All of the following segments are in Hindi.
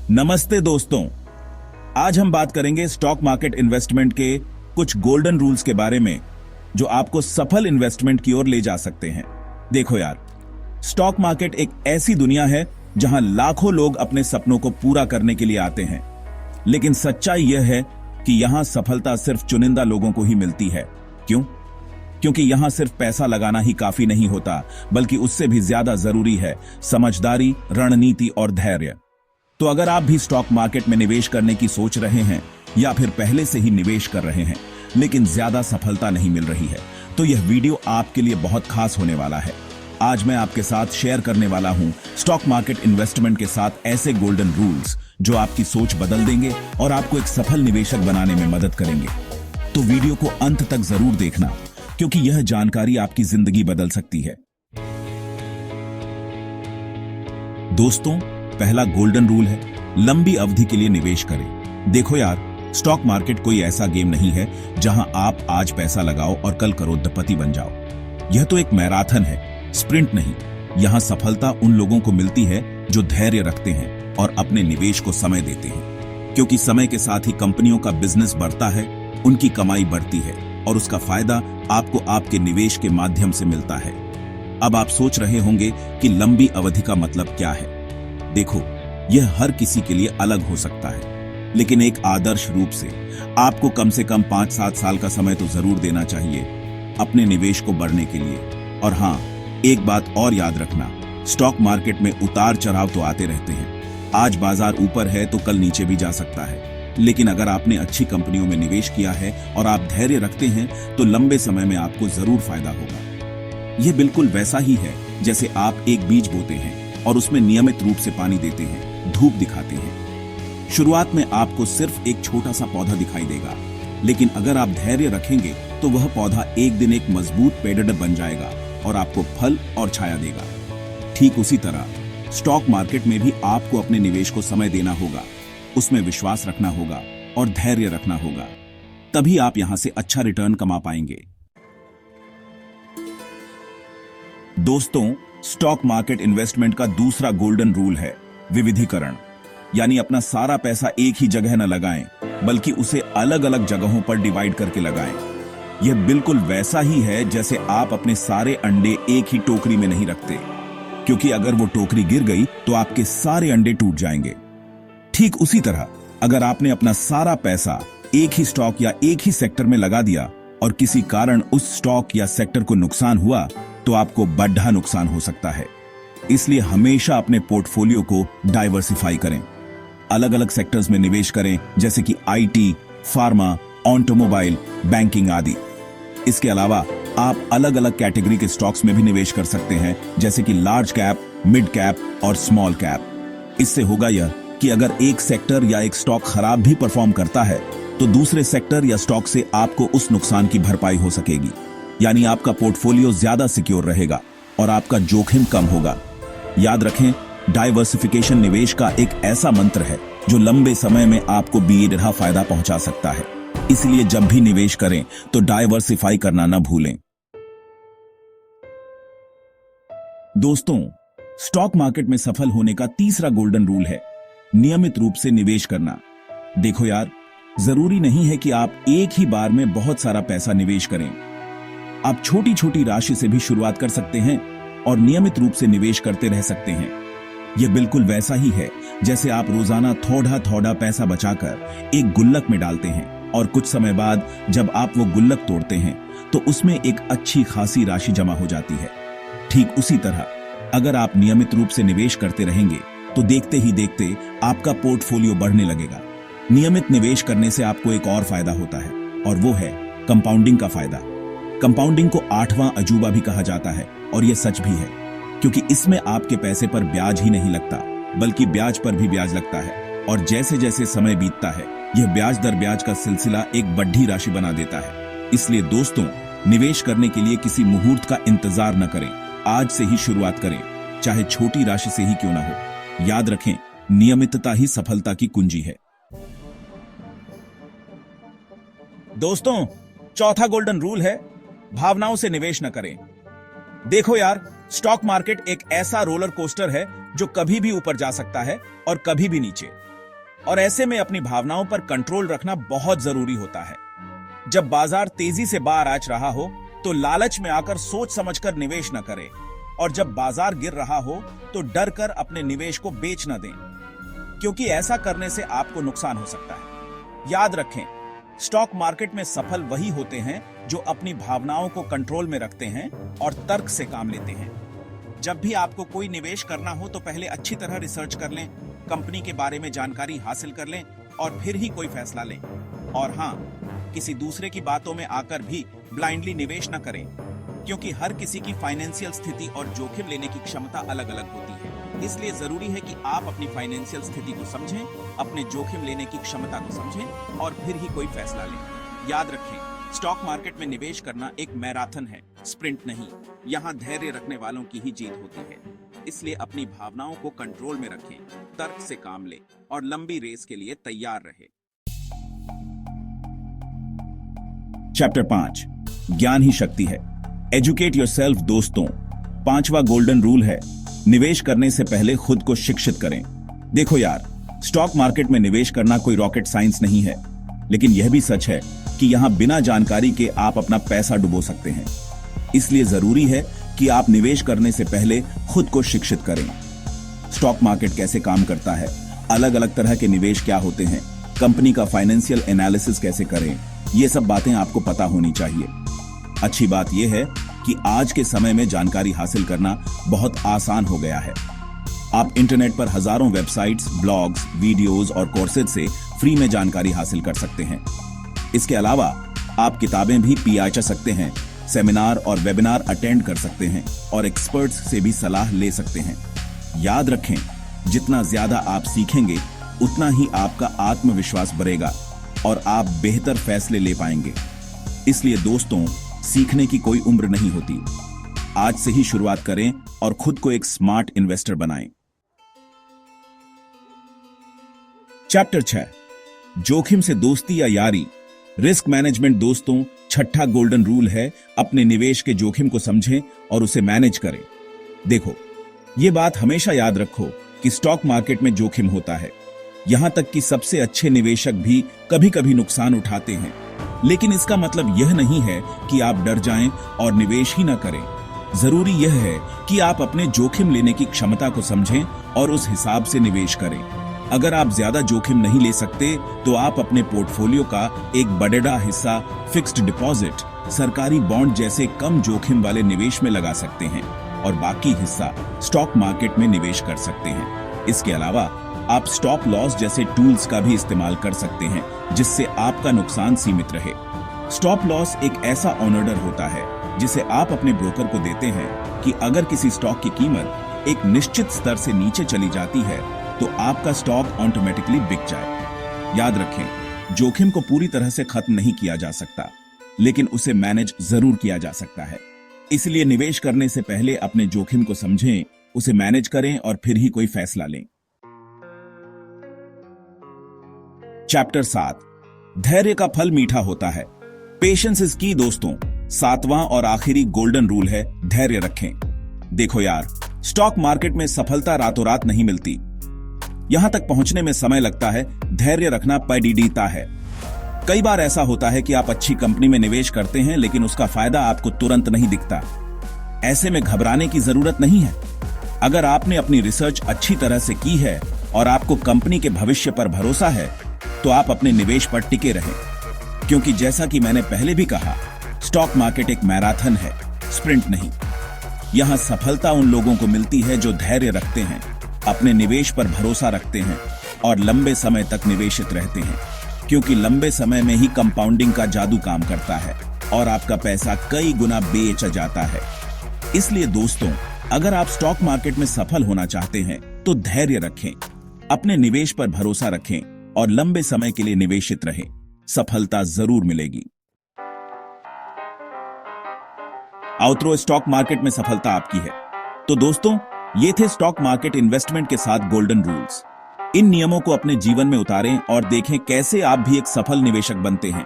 नमस्ते दोस्तों। आज हम बात करेंगे स्टॉक मार्केट इन्वेस्टमेंट के कुछ गोल्डन रूल्स के बारे में जो आपको सफल इन्वेस्टमेंट की ओर ले जा सकते हैं। देखो यार, स्टॉक मार्केट एक ऐसी दुनिया है जहां लाखों लोग अपने सपनों को पूरा करने के लिए आते हैं, लेकिन सच्चाई यह है कि यहां सफलता सिर्फ चुनिंदा लोगों को ही मिलती है। क्यों? क्योंकि यहां सिर्फ पैसा लगाना ही काफी नहीं होता, बल्कि उससे भी ज्यादा जरूरी है समझदारी, रणनीति और धैर्य। तो अगर आप भी स्टॉक मार्केट में निवेश करने की सोच रहे हैं या फिर पहले से ही निवेश कर रहे हैं लेकिन ज्यादा सफलता नहीं मिल रही है, तो यह वीडियो आपके लिए बहुत खास होने वाला है। आज मैं आपके साथ शेयर करने वाला हूं स्टॉक मार्केट इन्वेस्टमेंट के साथ ऐसे गोल्डन रूल्स जो आपकी सोच बदल देंगे और आपको एक सफल निवेशक बनाने में मदद करेंगे। तो वीडियो को अंत तक जरूर देखना, क्योंकि यह जानकारी आपकी जिंदगी बदल सकती है। दोस्तों, पहला गोल्डन रूल है लंबी अवधि के लिए निवेश करें। देखो यार, स्टॉक मार्केट कोई ऐसा गेम नहीं है जहां आप आज पैसा लगाओ और कल करोड़पति बन जाओ। यह तो एक मैराथन है, स्प्रिंट नहीं। यहां सफलता उन लोगों को मिलती है जो धैर्य रखते हैं और अपने निवेश को समय देते हैं, क्योंकि समय के साथ ही कंपनियों का बिजनेस बढ़ता है, उनकी कमाई बढ़ती है और उसका फायदा आपको आपके निवेश के माध्यम से मिलता है। अब आप सोच रहे होंगे कि लंबी अवधि का मतलब क्या है। देखो, यह हर किसी के लिए अलग हो सकता है, लेकिन एक आदर्श रूप से आपको कम से कम 5-7 साल का समय तो जरूर देना चाहिए अपने निवेश को बढ़ने के लिए। और हां, एक बात और याद रखना, स्टॉक मार्केट में उतार चढ़ाव तो आते रहते हैं। आज बाजार ऊपर है तो कल नीचे भी जा सकता है, लेकिन अगर आपने अच्छी कंपनियों में निवेश किया है और आप धैर्य रखते हैं तो लंबे समय में आपको जरूर फायदा होगा। यह बिल्कुल वैसा ही है जैसे आप एक बीज बोते हैं और उसमें नियमित रूप से पानी देते हैं, धूप दिखाते हैं। शुरुआत में आपको सिर्फ एक छोटा सा पौधा दिखाई देगा, लेकिन अगर आप धैर्य रखेंगे तो वह पौधा एक दिन एक मजबूत पेड़ बन जाएगा और आपको फल और छाया देगा। ठीक उसी तरह स्टॉक मार्केट में भी आपको अपने निवेश को समय देना होगा, उसमें विश्वास रखना होगा और धैर्य रखना होगा। तभी आप यहां से अच्छा रिटर्न कमा पाएंगे। दोस्तों, स्टॉक मार्केट इन्वेस्टमेंट का दूसरा गोल्डन रूल है विविधीकरण, यानी अपना सारा पैसा एक ही जगह न लगाएं, बल्कि उसे अलग अलग जगहों पर डिवाइड करके लगाएं। यह बिल्कुल वैसा ही है जैसे आप अपने सारे अंडे एक ही टोकरी में नहीं रखते, क्योंकि अगर वो टोकरी गिर गई तो आपके सारे अंडे टूट जाएंगे। ठीक उसी तरह अगर आपने अपना सारा पैसा एक ही स्टॉक या एक ही सेक्टर में लगा दिया और किसी कारण उस स्टॉक या सेक्टर को नुकसान हुआ तो आपको बड़ा नुकसान हो सकता है। इसलिए हमेशा अपने पोर्टफोलियो को डाइवर्सिफाई करें, अलग अलग सेक्टर्स में निवेश करें, जैसे कि आईटी, फार्मा, ऑटोमोबाइल, बैंकिंग आदि। इसके अलावा आप अलग अलग कैटेगरी के स्टॉक्स में भी निवेश कर सकते हैं, जैसे कि लार्ज कैप, मिड कैप और स्मॉल कैप। इससे होगा यह कि अगर एक सेक्टर या एक स्टॉक खराब भी परफॉर्म करता है तो दूसरे सेक्टर या स्टॉक से आपको उस नुकसान की भरपाई हो सकेगी, यानी आपका पोर्टफोलियो ज्यादा सिक्योर रहेगा और आपका जोखिम कम होगा। याद रखें, डाइवर्सिफिकेशन निवेश का एक ऐसा मंत्र है जो लंबे समय में आपको बेहद फायदा पहुंचा सकता है। इसलिए जब भी निवेश करें तो डाइवर्सिफाई करना न भूलें। दोस्तों, स्टॉक मार्केट में सफल होने का तीसरा गोल्डन रूल है नियमित रूप से निवेश करना। देखो यार, जरूरी नहीं है कि आप एक ही बार में बहुत सारा पैसा निवेश करें। आप छोटी छोटी राशि से भी शुरुआत कर सकते हैं और नियमित रूप से निवेश करते रह सकते हैं। यह बिल्कुल वैसा ही है जैसे आप रोजाना थोड़ा थोड़ा पैसा बचाकर एक गुल्लक में डालते हैं और कुछ समय बाद जब आप वो गुल्लक तोड़ते हैं तो उसमें एक अच्छी खासी राशि जमा हो जाती है। ठीक उसी तरह अगर आप नियमित रूप से निवेश करते रहेंगे तो देखते ही देखते आपका पोर्टफोलियो बढ़ने लगेगा। नियमित निवेश करने से आपको एक और फायदा होता है और वो है कंपाउंडिंग का फायदा। कंपाउंडिंग को 8वां अजूबा भी कहा जाता है और यह सच भी है, क्योंकि इसमें आपके पैसे पर ब्याज ही नहीं लगता, बल्कि ब्याज पर भी ब्याज लगता है। और जैसे जैसे समय बीतता है यह ब्याज दर ब्याज का सिलसिला एक बड़ी राशि बना देता है। इसलिए दोस्तों, निवेश करने के लिए किसी मुहूर्त का इंतजार न करें, आज से ही शुरुआत करें, चाहे छोटी राशि से ही क्यों ना हो। याद रखें, नियमितता ही सफलता की कुंजी है। दोस्तों, चौथा गोल्डन रूल है भावनाओं से निवेश न करें। देखो यार, स्टॉक मार्केट एक ऐसा रोलर कोस्टर है जो कभी भी ऊपर जा सकता है और कभी भी नीचे। और ऐसे में अपनी भावनाओं पर कंट्रोल रखना बहुत जरूरी होता है। जब बाजार तेजी से बाहर आ रहा हो तो लालच में आकर सोच समझकर निवेश न करें, और जब बाजार गिर रहा हो तो डर कर अपने निवेश को बेच न दें, क्योंकि ऐसा करने से आपको नुकसान हो सकता है। याद रखें, स्टॉक मार्केट में सफल वही होते हैं जो अपनी भावनाओं को कंट्रोल में रखते हैं और तर्क से काम लेते हैं। जब भी आपको कोई निवेश करना हो तो पहले अच्छी तरह रिसर्च कर लें, कंपनी के बारे में जानकारी हासिल कर लें और फिर ही कोई फैसला लें। और हाँ, किसी दूसरे की बातों में आकर भी ब्लाइंडली निवेश न करें, क्योंकि हर किसी की फाइनेंशियल स्थिति और जोखिम लेने की क्षमता अलग अलग होती है। इसलिए जरूरी है कि आप अपनी फाइनेंशियल स्थिति को समझें, अपने जोखिम लेने की क्षमता को समझें और फिर ही कोई फैसला लें। याद रखें, स्टॉक मार्केट में निवेश करना एक मैराथन है, स्प्रिंट नहीं। यहाँ धैर्य रखने वालों की ही जीत होती है। इसलिए अपनी भावनाओं को कंट्रोल में रखें, तर्क से काम लें और लंबी रेस के लिए तैयार रहें। चैप्टर 5, ज्ञान ही शक्ति है। Educate yourself. दोस्तों, 5वां गोल्डन रूल है, निवेश करने से पहले खुद को शिक्षित करें। देखो यार, स्टॉक मार्केट में निवेश करना कोई रॉकेट साइंस नहीं है, लेकिन यह भी सच है कि यहां बिना जानकारी के आप अपना पैसा डुबो सकते हैं। इसलिए जरूरी है कि आप निवेश करने से पहले खुद को शिक्षित करें। स्टॉक मार्केट कैसे काम करता है, अलग अलग तरह के निवेश क्या होते हैं, कंपनी का फाइनेंशियल एनालिसिस कैसे करें, ये सब बातें आपको पता होनी चाहिए। अच्छी बात यह है कि आज के समय में जानकारी हासिल करना बहुत आसान हो गया है। आप इंटरनेट पर हजारों वेबसाइट्स, ब्लॉग्स, वीडियोस और कोर्सेज से फ्री में जानकारी हासिल कर सकते हैं। इसके अलावा आप किताबें भी पिया सकते हैं, सेमिनार और वेबिनार अटेंड कर सकते हैं और एक्सपर्ट्स से भी सलाह ले सकते हैं। याद रखें, जितना ज्यादा आप सीखेंगे उतना ही आपका आत्मविश्वास बढ़ेगा और आप बेहतर फैसले ले पाएंगे। इसलिए दोस्तों, सीखने की कोई उम्र नहीं होती। आज से ही शुरुआत करें और खुद को एक स्मार्ट इन्वेस्टर बनाएं। चैप्टर 6, जोखिम से दोस्ती या यारी। Risk management. दोस्तों, 6ठा गोल्डन रूल है, अपने निवेश के जोखिम को समझें और उसे मैनेज करें। देखो, ये बात हमेशा याद रखो कि स्टॉक मार्केट में जोखिम होता है। यहां तक कि सबसे अच्छे निवेशक भी कभी कभी नुकसान उठाते हैं, लेकिन इसका मतलब यह नहीं है कि आप डर जाएं और निवेश ही न करें। जरूरी यह है कि आप अपने जोखिम लेने की क्षमता को समझें और उस हिसाब से निवेश करें। अगर आप ज्यादा जोखिम नहीं ले सकते तो आप अपने पोर्टफोलियो का एक बड़ा हिस्सा फिक्स्ड डिपॉजिट, सरकारी बॉन्ड जैसे कम जोखिम वाले निवेश में लगा सकते हैं और बाकी हिस्सा स्टॉक मार्केट में निवेश कर सकते हैं। इसके अलावा आप स्टॉप लॉस जैसे टूल्स का भी इस्तेमाल कर सकते हैं, जिससे आपका नुकसान सीमित रहे। स्टॉप लॉस एक ऐसा ऑर्डर होता है जिसे आप अपने ब्रोकर को देते हैं कि अगर किसी स्टॉक की कीमत एक निश्चित स्तर से नीचे चली जाती है तो आपका स्टॉक ऑटोमेटिकली बिक जाए। याद रखें, जोखिम को पूरी तरह से खत्म नहीं किया जा सकता, लेकिन उसे मैनेज जरूर किया जा सकता है। इसलिए निवेश करने से पहले अपने जोखिम को समझें, उसे मैनेज करें और फिर ही कोई फैसला लें। चैप्टर 7, धैर्य का फल मीठा होता है। पेशेंस इज की। दोस्तों, 7वां और आखिरी गोल्डन रूल है, धैर्य रखें। देखो यार, स्टॉक मार्केट में सफलता रातों रात नहीं मिलती। यहां तक पहुंचने में समय लगता है। धैर्य रखना पैडीडीता है। कई बार ऐसा होता है कि आप अच्छी कंपनी में निवेश करते हैं, लेकिन उसका फायदा आपको तुरंत नहीं दिखता। ऐसे में घबराने की जरूरत नहीं है। अगर आपने अपनी रिसर्च अच्छी तरह से की है और आपको कंपनी के भविष्य पर भरोसा है, तो आप अपने निवेश पर टिके रहें, क्योंकि जैसा कि मैंने पहले भी कहा, स्टॉक मार्केट एक मैराथन है, स्प्रिंट नहीं। यहां सफलता उन लोगों को मिलती है जो धैर्य रखते हैं, अपने निवेश पर भरोसा रखते हैं और लंबे समय तक निवेशित रहते हैं, क्योंकि लंबे समय में ही कंपाउंडिंग का जादू काम करता है और आपका पैसा कई गुना बेच जाता है। इसलिए दोस्तों, अगर आप स्टॉक मार्केट में सफल होना चाहते हैं तो धैर्य रखें, अपने निवेश पर भरोसा रखें और लंबे समय के लिए निवेशित रहें। सफलता जरूर मिलेगी। आउटरो, स्टॉक मार्केट में सफलता आपकी है। तो दोस्तों, ये थे स्टॉक मार्केट इन्वेस्टमेंट के 7 गोल्डन रूल्स। इन नियमों को अपने जीवन में उतारें और देखें कैसे आप भी एक सफल निवेशक बनते हैं।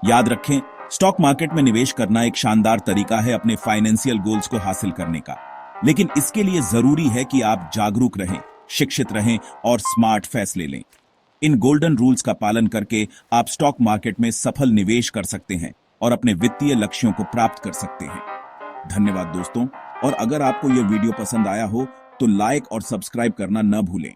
याद रखें, स्टॉक मार्केट में निवेश करना एक शानदार तरीका है अपने फाइनेंशियल गोल्स को हासिल करने का, लेकिन इसके लिए जरूरी है कि आप जागरूक रहें, शिक्षित रहें और स्मार्ट फैसले लें। इन गोल्डन रूल्स का पालन करके आप स्टॉक मार्केट में सफल निवेश कर सकते हैं और अपने वित्तीय लक्ष्यों को प्राप्त कर सकते हैं। धन्यवाद दोस्तों, और अगर आपको यह वीडियो पसंद आया हो तो लाइक और सब्सक्राइब करना न भूलें।